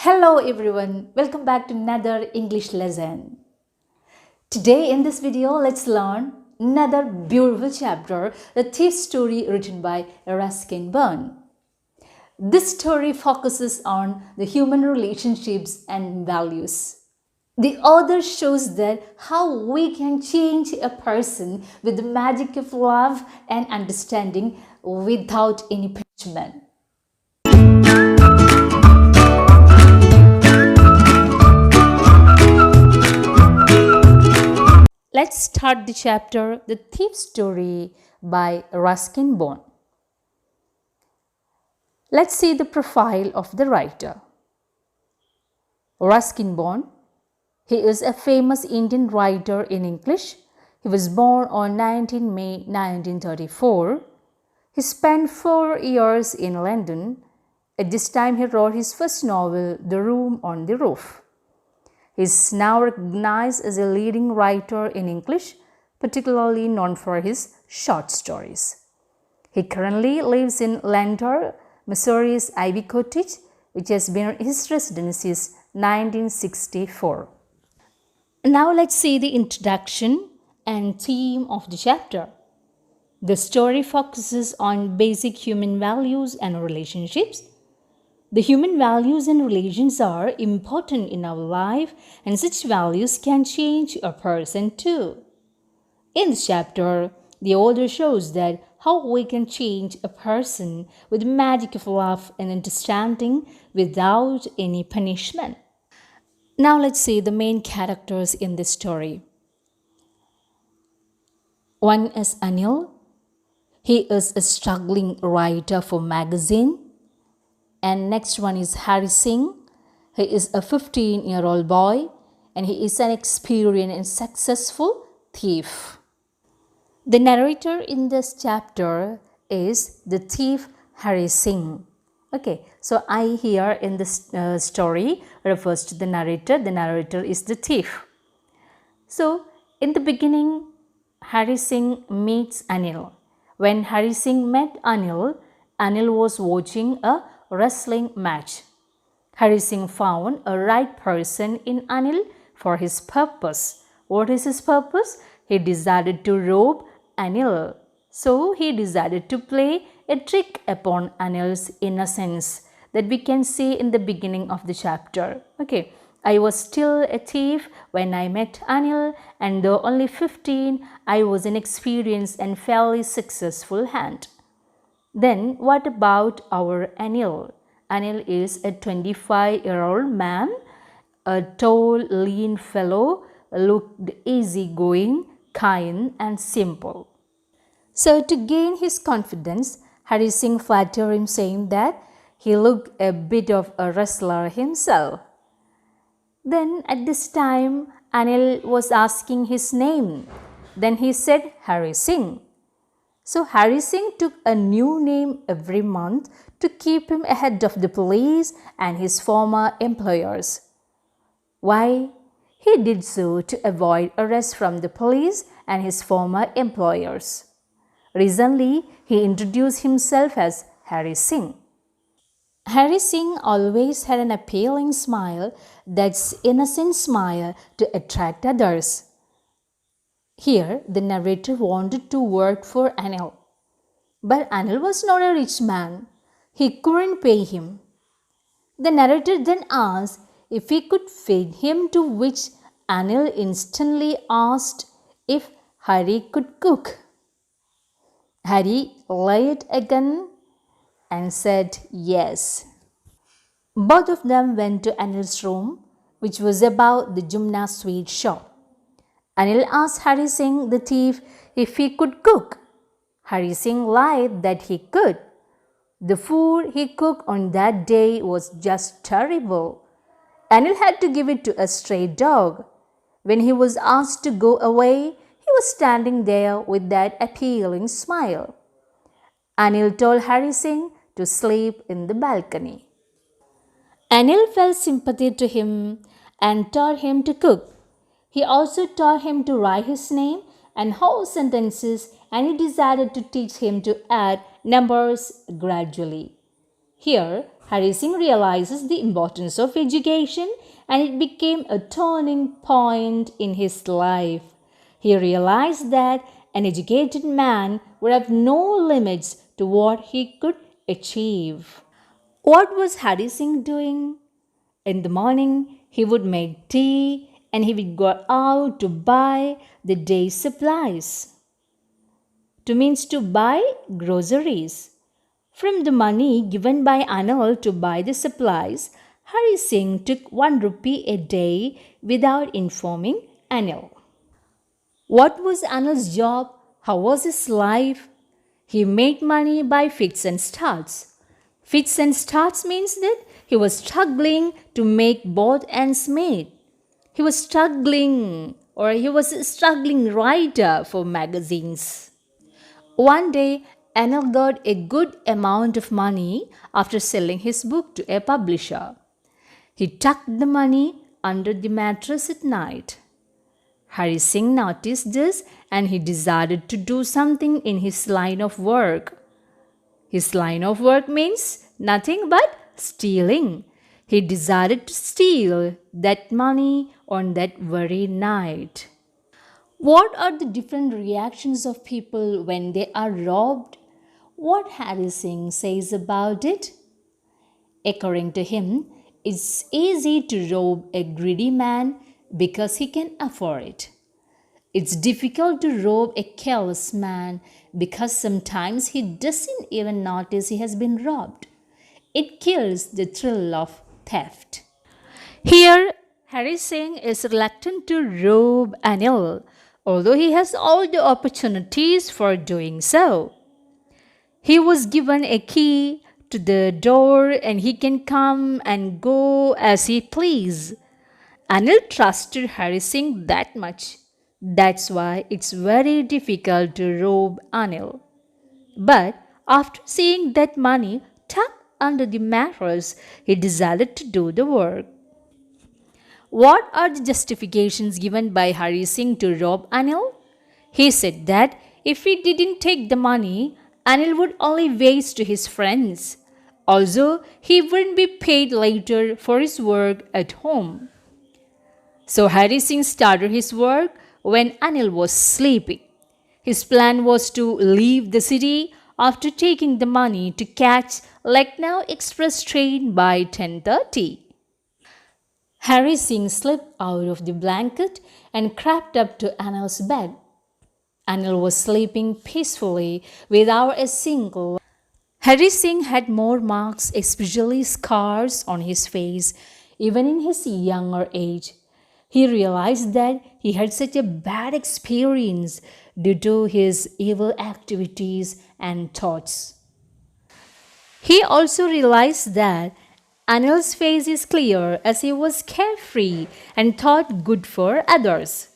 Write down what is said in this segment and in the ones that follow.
Hello everyone, welcome back to another English lesson. Today in this video, let's learn another beautiful chapter, The Thief's Story, written by Harrysingh. This story focuses on the human relationships and values. The author shows that how we can change a person with the magic of love and understanding without any punishment. Let's start the chapter The Thief's Story by Harrysingh. Let's see the profile of the writer. Harrysingh, he is a famous Indian writer in English. He was born on 19 May 1934. He spent 4 years in London. At this time, he wrote his first novel, The Room on the Roof. He is now recognized as a leading writer in English, particularly known for his short stories. He currently lives in Lantor, Missouri's Ivy Cottage, which has been his residence since 1964. Now let's see the introduction and theme of the chapter. The story focuses on basic human values and relationships. The human values and relations are important in our life, and such values can change a person too. In this chapter, the author shows that how we can change a person with the magic of love and understanding without any punishment. Now let's see the main characters in this story. One is Anil. He is a struggling writer for magazine. And next one is Harrysingh. He is a 15-year-old boy and he is an experienced and successful thief. The narrator in this chapter is the thief Harrysingh. Okay, so I here in this story refers to the narrator. The narrator is the thief. So in the beginning, Harrysingh meets Anil. When Harrysingh met Anil, Anil was watching a wrestling match. Harrysingh found a right person in Anil for his purpose. What is his purpose? He decided to rob Anil. So he decided to play a trick upon Anil's innocence that we can see in the beginning of the chapter. Okay, I was still a thief when I met Anil, and though only 15, I was an experienced and fairly successful hand. Then what about our Anil? Anil is a 25-year-old man, a tall, lean fellow, looked easygoing, kind and simple. So to gain his confidence, Harrysingh flattered him saying that he looked a bit of a wrestler himself. Then at this time, Anil was asking his name. Then he said Harrysingh. So Harrysingh took a new name every month to keep him ahead of the police and his former employers. Why? He did so to avoid arrest from the police and his former employers. Recently, he introduced himself as Harrysingh. Harrysingh always had an appealing smile, that's innocent smile to attract others. Here, the narrator wanted to work for Anil. But Anil was not a rich man. He couldn't pay him. The narrator then asked if he could feed him, to which Anil instantly asked if Harry could cook. Harry lied again and said yes. Both of them went to Anil's room, which was about the Jumna sweet shop. Anil asked Harrysingh, the thief, if he could cook. Harrysingh lied that he could. The food he cooked on that day was just terrible. Anil had to give it to a stray dog. When he was asked to go away, he was standing there with that appealing smile. Anil told Harrysingh to sleep in the balcony. Anil felt sympathy to him and taught him to cook. He also taught him to write his name and whole sentences, and he decided to teach him to add numbers gradually. Here, Harrysingh realizes the importance of education and it became a turning point in his life. He realized that an educated man would have no limits to what he could achieve. What was Harrysingh doing? In the morning, he would make tea and he would go out to buy the day's supplies. To buy groceries. From the money given by Anil to buy the supplies, Harrysingh took 1 rupee a day without informing Anil. What was Anil's job? How was his life? He made money by fits and starts. Fits and starts means that he was struggling to make both ends meet. He was a struggling writer for magazines. One day, Anil got a good amount of money after selling his book to a publisher. He tucked the money under the mattress at night. Harrysingh noticed this and he decided to do something in his line of work. His line of work means nothing but stealing. He decided to steal that money on that very night. What are the different reactions of people when they are robbed? What Harrysingh says about it? According to him, it's easy to rob a greedy man because he can afford it. It's difficult to rob a careless man because sometimes he doesn't even notice he has been robbed. It kills the thrill of theft. Here, Harrysingh is reluctant to rob Anil, although he has all the opportunities for doing so. He was given a key to the door and he can come and go as he please. Anil trusted Harrysingh that much. That's why it's very difficult to rob Anil. But after seeing that money tucked under the mattress, he decided to do the work. What are the justifications given by Harrysingh to rob Anil? He said that if he didn't take the money, Anil would only waste to his friends. Also, he wouldn't be paid later for his work at home. So Harrysingh started his work when Anil was sleeping. His plan was to leave the city after taking the money to catch Lucknow Express train by 10:30. Harrysingh slipped out of the blanket and crept up to Anil's bed. Anil was sleeping peacefully without a single. Harrysingh had more marks, especially scars on his face, even in his younger age. He realized that he had such a bad experience due to his evil activities and thoughts. He also realized that Anil's face is clear as he was carefree and thought good for others.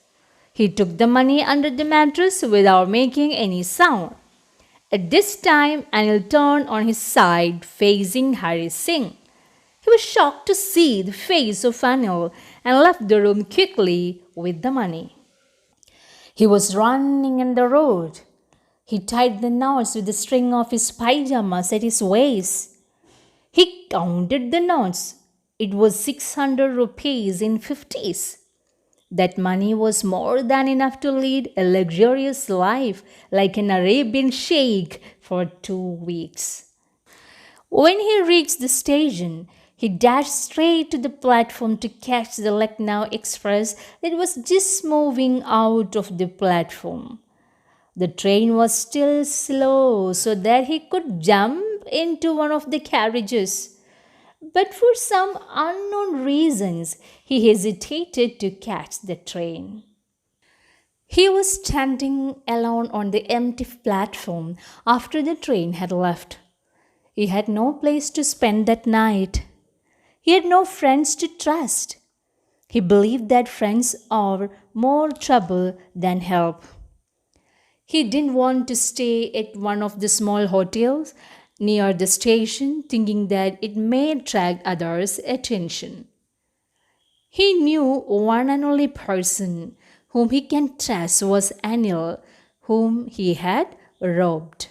He took the money under the mattress without making any sound. At this time, Anil turned on his side facing Harrysingh. He was shocked to see the face of Anil and left the room quickly with the money. He was running in the road. He tied the knots with the string of his pyjamas at his waist. He counted the notes. It was 600 rupees in 50s. That money was more than enough to lead a luxurious life like an Arabian sheikh for 2 weeks. When he reached the station, he dashed straight to the platform to catch the Lucknow Express that was just moving out of the platform. The train was still slow so that he could jump into one of the carriages. But for some unknown reasons, he hesitated to catch the train. He was standing alone on the empty platform after the train had left. He had no place to spend that night. He had no friends to trust. He believed that friends are more trouble than help. He didn't want to stay at one of the small hotels near the station, thinking that it may attract others' attention. He knew one and only person whom he can trust was Anil, whom he had robbed.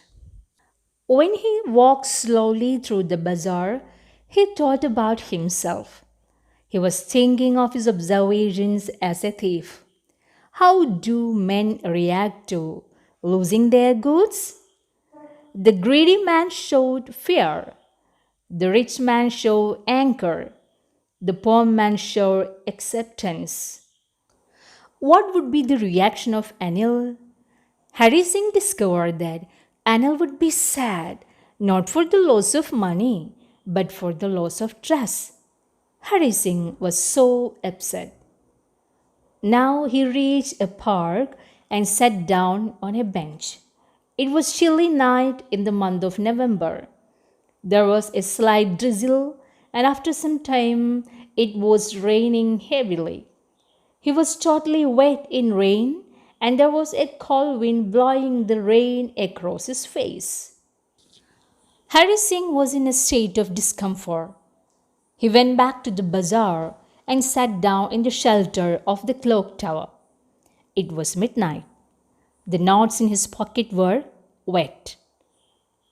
When he walked slowly through the bazaar, He thought about himself. He was thinking of his observations as a thief. How do men react to losing their goods? The greedy man showed fear. The rich man showed anger. The poor man showed acceptance. What would be the reaction of Anil? Harrysingh discovered that Anil would be sad not for the loss of money but for the loss of trust. Harrysingh was so upset. Now he reached a park and sat down on a bench. It was chilly night in the month of November. There was a slight drizzle, and after some time it was raining heavily. He was totally wet in rain, and there was a cold wind blowing the rain across his face. Harrysingh was in a state of discomfort. He went back to the bazaar and sat down in the shelter of the clock tower. It was midnight. The notes in his pocket were wet.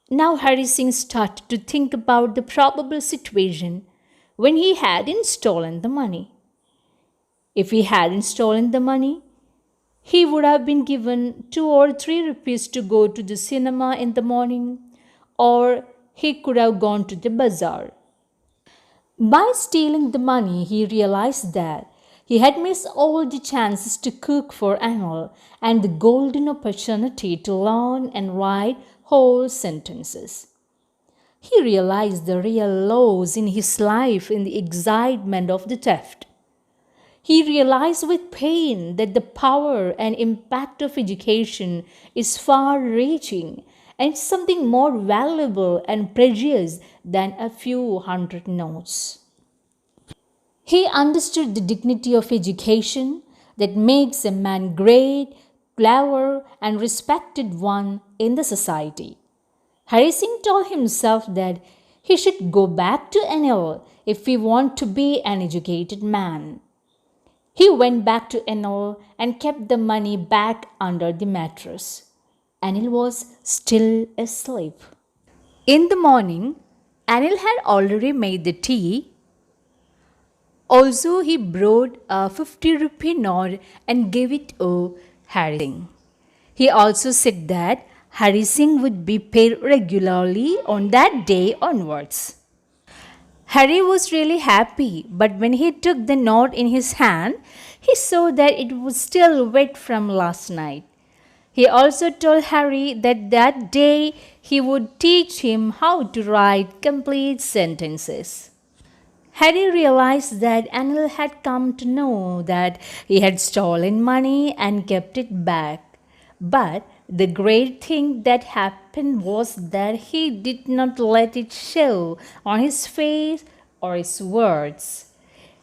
Now Harrysingh started to think about the probable situation when he hadn't stolen the money. If he hadn't stolen the money, he would have been given 2 or 3 rupees to go to the cinema in the morning, or he could have gone to the bazaar. By stealing the money, he realized that he had missed all the chances to cook for Anil and the golden opportunity to learn and write whole sentences. He realized the real loss in his life in the excitement of the theft. He realized with pain that the power and impact of education is far reaching and something more valuable and precious than a few hundred notes. He understood the dignity of education that makes a man great, clever, and respected one in the society. Harrysingh told himself that he should go back to Anil if he wanted to be an educated man. He went back to Anil and kept the money back under the mattress. Anil was still asleep. In the morning, Anil had already made the tea. Also, he brought a 50 rupee note and gave it to Harrysingh. He also said that Harrysingh would be paid regularly on that day onwards. Harry was really happy, but when he took the note in his hand, he saw that it was still wet from last night. He also told Harry that that day he would teach him how to write complete sentences. Harry realized that Anil had come to know that he had stolen money and kept it back. But the great thing that happened was that he did not let it show on his face or his words.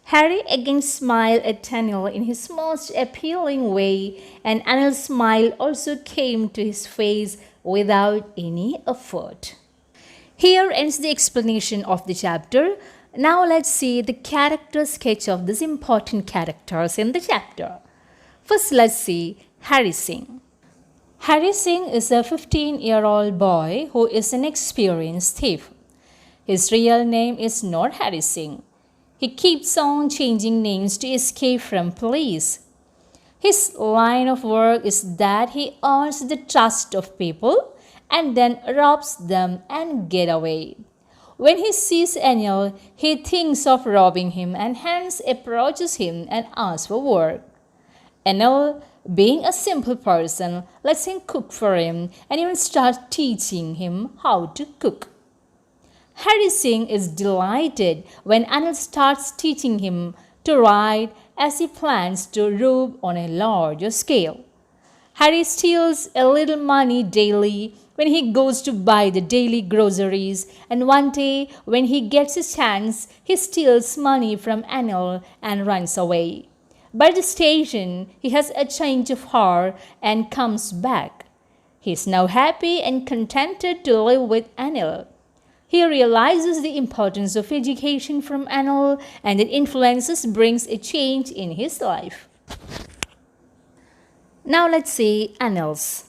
Harry again smiled at Anil in his most appealing way, and Anil's smile also came to his face without any effort. Here ends the explanation of the chapter. Now let's see the character sketch of these important characters in the chapter. First, let's see Harrysingh. Harrysingh is a 15-year-old boy who is an experienced thief. His real name is not Harrysingh. He keeps on changing names to escape from police. His line of work is that he earns the trust of people and then robs them and get away. When he sees Anil, he thinks of robbing him and hence approaches him and asks for work. Anil, being a simple person, lets him cook for him and even starts teaching him how to cook. Harrysingh is delighted when Anil starts teaching him to write as he plans to rob on a larger scale. Harry steals a little money daily when he goes to buy the daily groceries, and one day when he gets a chance, he steals money from Anil and runs away. By the station, he has a change of heart and comes back. He is now happy and contented to live with Anil. He realizes the importance of education from Anil and it influences brings a change in his life. Now let's see Anil's.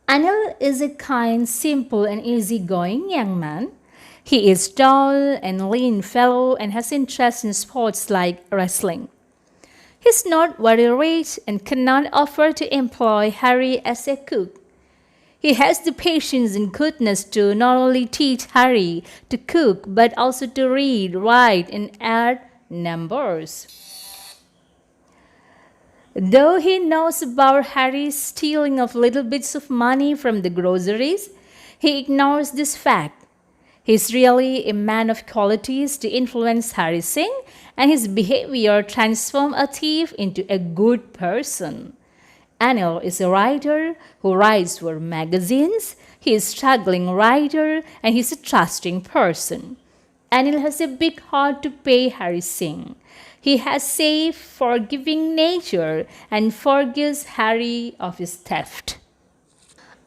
Anil is a kind, simple and easygoing young man. He is tall and lean fellow and has interest in sports like wrestling. He's not very rich and cannot afford to employ Harry as a cook. He has the patience and goodness to not only teach Harry to cook but also to read, write, and add numbers. Though he knows about Harry's stealing of little bits of money from the groceries, he ignores this fact. He's really a man of qualities to influence Harrysingh, and his behavior transforms a thief into a good person. Anil is a writer who writes for magazines. He is a struggling writer and he's a trusting person. Anil has a big heart to pay Harrysingh. He has safe, forgiving nature and forgives Harry of his theft.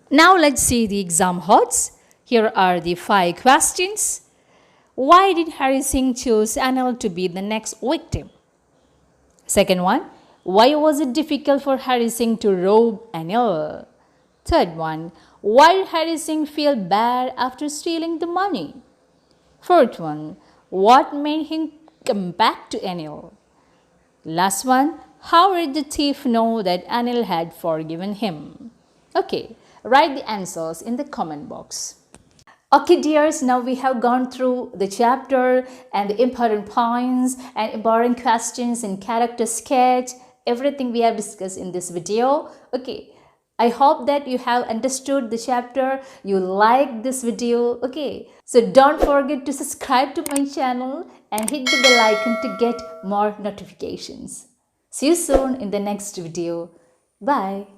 Now let's see the exam odds. Here are the 5 questions. Why did Harrysingh choose Anil to be the next victim? Second one, why was it difficult for Harrysingh to rob Anil? Third one, why did Harrysingh feel bad after stealing the money? Fourth one, what made him come back to Anil? Last one, how did the thief know that Anil had forgiven him? Okay, write the answers in the comment box. Okay dears, now we have gone through the chapter and the important points and important questions and character sketch, everything we have discussed in this video. Okay, I hope that you have understood the chapter, you like this video. Okay, so don't forget to subscribe to my channel and hit the bell icon to get more notifications. See you soon in the next video. Bye.